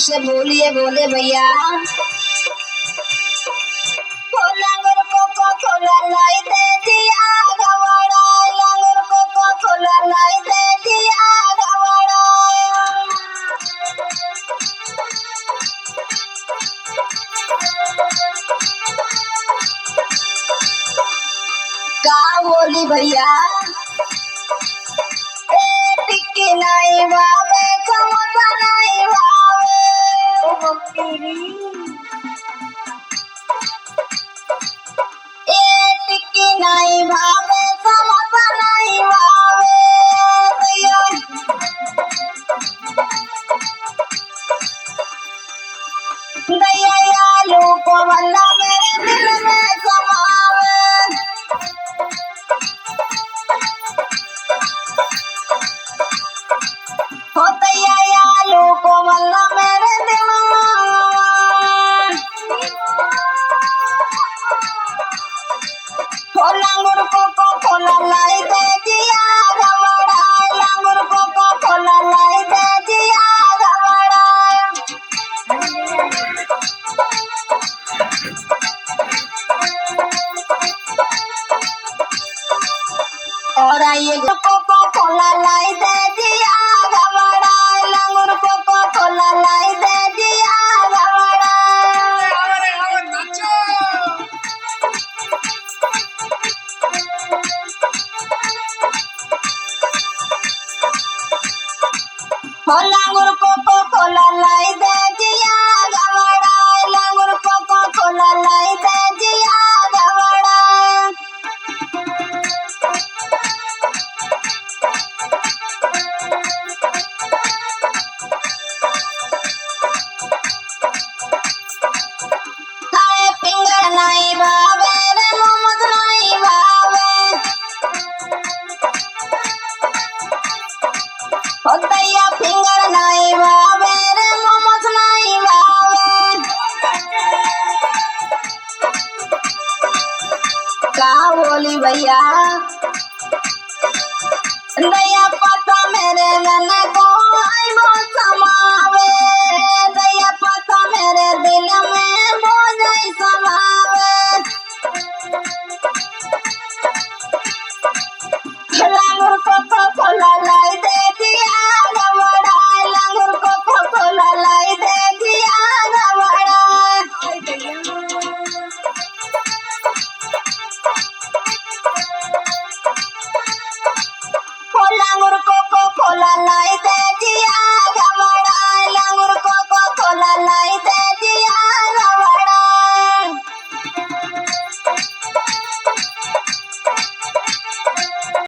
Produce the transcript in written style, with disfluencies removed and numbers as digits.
से बोलिए बोले भैया लांगुर कोको कोला लाई दे दिया गवाड़ा लांगुर कोको कोला लाई दे दिया गवाड़ा का बोली भैया टिक्की नहीं भावे समोसा नहीं भावे टिक्की नहीं भावे समोसा नहीं भावे दैया आलू को भला मेरे दिल में समावे हो दैया आलू को भला मेरे दिल हो लांगुर कोको कोला लाई दे दिया गवाड़ा लांगुर कोको कोला लाई दे दिया गवाड़ा और आइए कोको कोला लाई दे दिया गवाड़ा लांगुर कोको कोला लाई दे दिया गवाड़ा हो लांगुर कोको कोला लाई दे दिया गवाड़ा लांगुर कोको कोला लाई दे दिया गवाड़ा खाए पिंगल नहीं भावे रे मोमोज नहीं भावे हो दैया फिंगर नहीं भावे रे मोमोज नहीं भावे का बोली भैया दैया